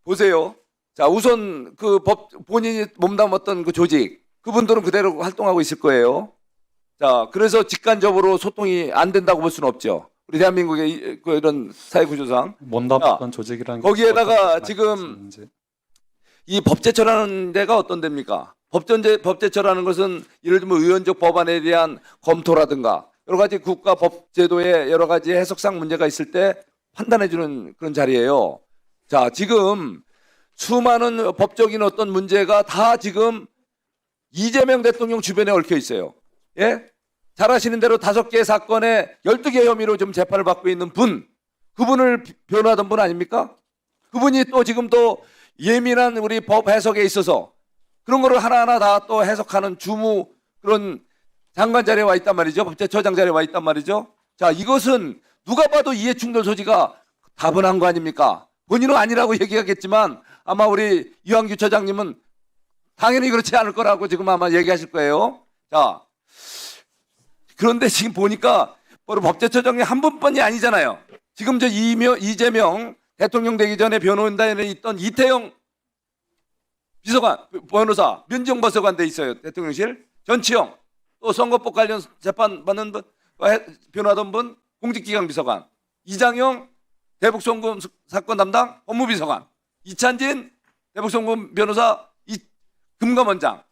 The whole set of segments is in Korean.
보세요. 자, 우선 그 본인이 몸담았던 그 조직, 그분들은 그대로 활동하고 있을 거예요. 자, 그래서 직간접으로 소통이 안 된다고 볼 수는 없죠. 우리 대한민국의 그 이런 사회 구조상. 몸담았던 조직이라는 게 거기에다가 어떤 지금 말씀이신지. 이 법제처라는 데가 어떤 데입니까? 법제처라는 것은 예를 들면 의원적 법안에 대한 검토라든가 여러 가지 국가 법제도에 여러 가지 해석상 문제가 있을 때 판단해주는 그런 자리예요. 자, 지금 수많은 법적인 어떤 문제가 다 지금 이재명 대통령 주변에 얽혀 있어요. 예? 잘 아시는 대로 5개의 사건에 12개 혐의로 지금 재판을 받고 있는 그분을 변호하던 분 아닙니까? 그분이 또 지금 또 예민한 우리 법 해석에 있어서 그런 거를 하나하나 다 또 해석하는 주무 그런 장관 자리에 와 있단 말이죠. 법제처장 자리에 와 있단 말이죠. 자, 이것은 누가 봐도 이해충돌 소지가 다분한 거 아닙니까? 본인은 아니라고 얘기하겠지만 아마 우리 이완규 처장님은 당연히 그렇지 않을 거라고 지금 아마 얘기하실 거예요. 자, 그런데 지금 보니까 바로 법제처장이 한 분뿐이 아니잖아요. 지금 저 이재명 대통령 되기 전에 변호인단에 있던 이태영 비서관, 변호사, 민정 비서관 돼 있어요. 대통령실. 전치영, 또 선거법 관련 재판 받는 분, 변호하던 분, 공직기강 비서관. 이장영, 대북송금 사건 담당 법무비서관. 이찬진, 대북송금 변호사, 금감원장.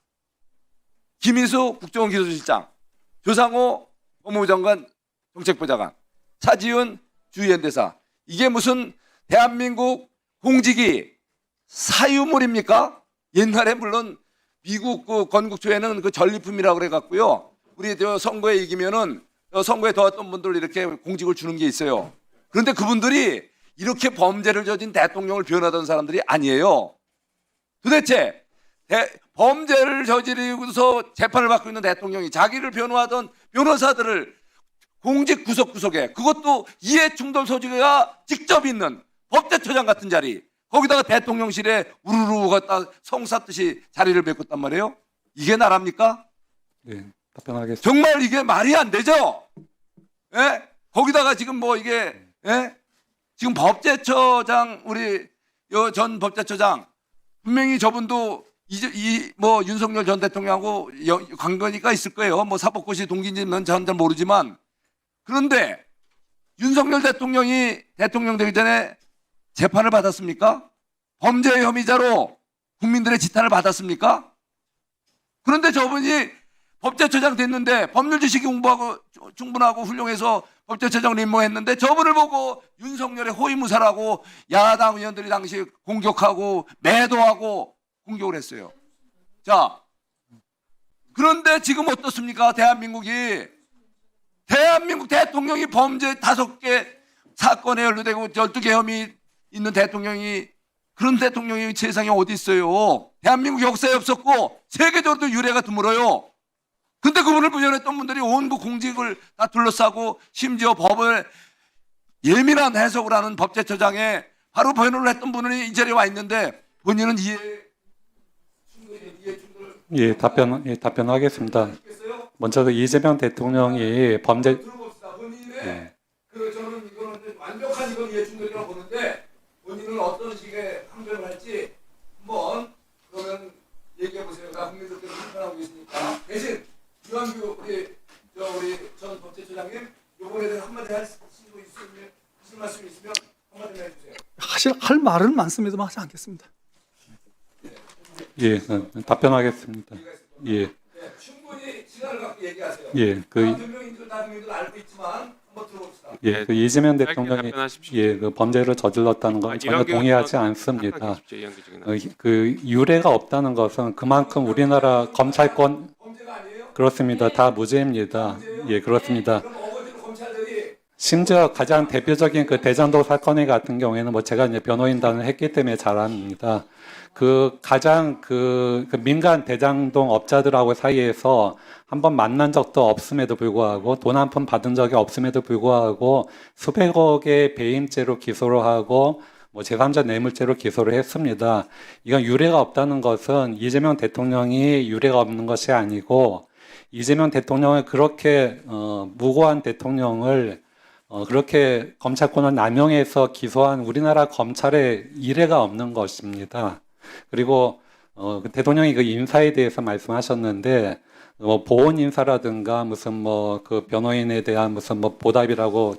김희수 국정원 기술실장. 조상호 법무부 장관 정책보좌관. 차지훈 주의연대사. 이게 무슨 대한민국 공직이 사유물입니까? 옛날에 물론 미국 그 건국초에는 그 전리품이라고 그래 갖고요. 우리 저 선거에 이기면은 선거에 도왔던 분들 이렇게 공직을 주는 게 있어요. 그런데 그분들이 이렇게 범죄를 저진 대통령을 변호하던 사람들이 아니에요. 도대체 범죄를 저지르고서 재판을 받고 있는 대통령이 자기를 변호하던 변호사들을 공직 구석구석에 그것도 이해충돌 소지가 직접 있는 법제처장 같은 자리 거기다가 대통령실에 우르르 갔다 성사듯이 자리를 메꿨단 말이에요. 이게 나랍니까? 네, 답변하겠습니다. 정말 이게 말이 안 되죠. 예? 거기다가 지금 뭐 이게 예? 지금 법제처장 우리 전 법제처장 분명히 저분도 뭐 윤석열 전 대통령하고 관계가 있을 거예요. 뭐 사법고시 동기인지는 저는 잘 모르지만 그런데 윤석열 대통령이 대통령 되기 전에 재판을 받았습니까? 범죄 혐의자로 국민들의 지탄을 받았습니까? 그런데 저분이 법제처장 됐는데 법률 지식이 공부하고 충분하고 훌륭해서 법제처장을 임명했는데 저분을 보고 윤석열의 호위무사라고 야당 의원들이 당시 공격하고 매도하고 공격을 했어요. 자, 그런데 지금 어떻습니까? 대한민국 대통령이 범죄 5개 사건에 연루되고 12개 혐의 있는 대통령이 그런 대통령이 세상에 어디 있어요? 대한민국 역사에 없었고 세계적으로도 유례가 드물어요. 근데 그분을 부연했던 분들이 온 그 공직을 다 둘러싸고 심지어 법을 예민한 해석을 하는 법제처장에 바로 변호를 했던 분이 이 자리에 와 있는데 본인은 답변하겠습니다. 먼저 그 이재명 대통령이 범죄 들어봅시다. 본인의 저는 이거는 완벽한 이건 이해충돌이라고 보는데 본인은 어떤 식의 항변을 할지 한번 그러면 얘기해 보세요. 나 국민들께서 불편하고 있으니까 대신 이완규 우리 전 법제처장님 이번에 대해서 한마디 하실 말씀 있으면 한마디 해주세요. 할 말은 많습니다만 하지 않겠습니다. 예, 답변하겠습니다. 예, 네, 충분히 시간을 갖고 얘기하세요. 예, 대통령인들 다 국민들 알고 있지만 한번 들어봅시다. 예, 그 이재명 대통령이 답변하십시오. 예, 그 범죄를 저질렀다는 건 전혀 동의하지 않습니다. 그 유례가 없다는 것은 그만큼 우리나라 검찰권 범죄가 아니에요? 그렇습니다. 다 무죄입니다. 예, 그렇습니다. 그럼 어거지로 검찰들이 심지어 가장 대표적인 그 대장동 사건 같은 경우에는 뭐 제가 이제 변호인단을 했기 때문에 잘 압니다. 그 가장 그 민간 대장동 업자들하고 사이에서 한번 만난 적도 없음에도 불구하고 돈 한 푼 받은 적이 없음에도 불구하고 수백억의 배임죄로 기소를 하고 뭐 제3자 뇌물죄로 기소를 했습니다. 이건 유례가 없다는 것은 이재명 대통령이 유례가 없는 것이 아니고 이재명 대통령을 그렇게 무고한 대통령을 그렇게 검찰권을 남용해서 기소한 우리나라 검찰의 이례가 없는 것입니다. 그리고 그 대통령이 그 인사에 대해서 말씀하셨는데 뭐 보훈 인사라든가 무슨 뭐 그 변호인에 대한 무슨 뭐 보답이라고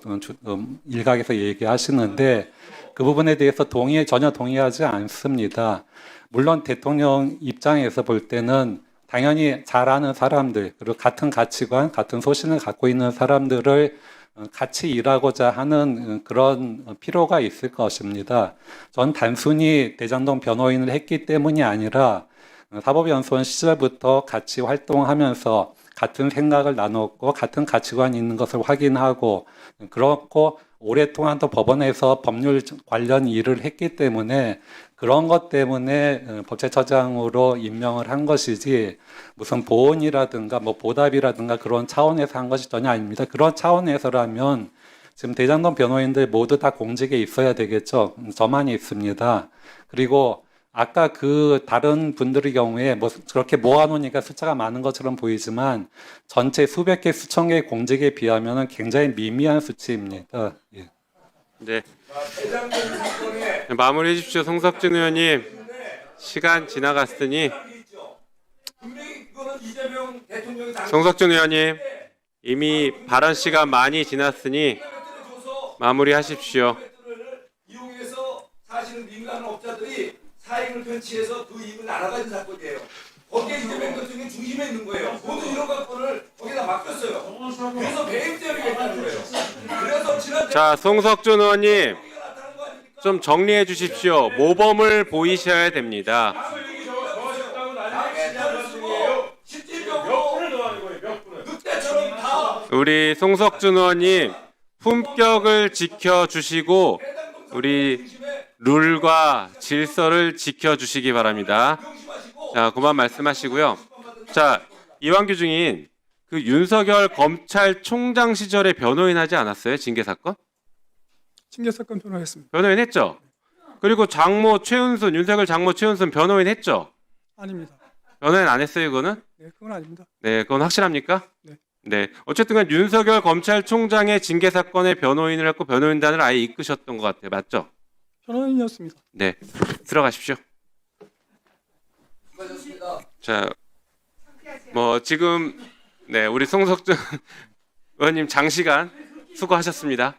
일각에서 얘기하시는데 그 부분에 대해서 전혀 동의하지 않습니다. 물론 대통령 입장에서 볼 때는 당연히 잘 아는 사람들 그리고 같은 가치관, 같은 소신을 갖고 있는 사람들을 같이 일하고자 하는 그런 필요가 있을 것입니다. 전 단순히 대장동 변호인을 했기 때문이 아니라 사법연수원 시절부터 같이 활동하면서 같은 생각을 나눴고 같은 가치관이 있는 것을 확인하고 그렇고 오랫동안 또 법원에서 법률 관련 일을 했기 때문에 그런 것 때문에 법제처장으로 임명을 한 것이지 무슨 보온이라든가 뭐 보답이라든가 그런 차원에서 한 것이 전혀 아닙니다. 그런 차원에서라면 지금 대장동 변호인들 모두 다 공직에 있어야 되겠죠. 저만이 있습니다. 그리고 아까 그 다른 분들의 경우에 뭐 그렇게 모아놓으니까 숫자가 많은 것처럼 보이지만 전체 수백 개, 수천 개의 공직에 비하면 굉장히 미미한 수치입니다. 예. 네. 마무리해 주십시오. 송석준 의원님. 시간 지나갔으니. 송석준 의원님. 이미 발언 시간 많이 지났으니 마무리하십시오. 이용해서 사실은 민간 업자들이 사익을 편취해서 그 이익을 날아가는 사건이에요. 거기에 이재명 대통령이 중심에 있는 거예요. 모두 이런 사건을 거기다 맡겼어요. 그래서 배임죄를 했다는 거예요. 그래서 지난 자, 송석준 의원님. 좀 정리해 주십시오. 모범을 보이셔야 됩니다. 우리 송석준 의원님 품격을 지켜주시고 우리 룰과 질서를 지켜주시기 바랍니다. 자, 그만 말씀하시고요. 자, 이완규 증인 그 윤석열 검찰총장 시절에 변호인 하지 않았어요? 징계 사건? 징계 사건 변호했습니다. 변호인 했죠? 그리고 장모 최은순, 윤석열 장모 최은순 변호인 했죠? 아닙니다. 변호인 안 했어요, 그거는? 네, 그건 아닙니다. 네, 그건 확실합니까? 네. 네. 어쨌든 간 윤석열 검찰총장의 징계 사건에 변호인을 했고 변호인단을 아예 이끄셨던 것 같아요. 맞죠? 변호인이었습니다. 네. 들어가십시오. 자, 뭐 지금 네, 우리 송석준 의원님 장시간 수고하셨습니다.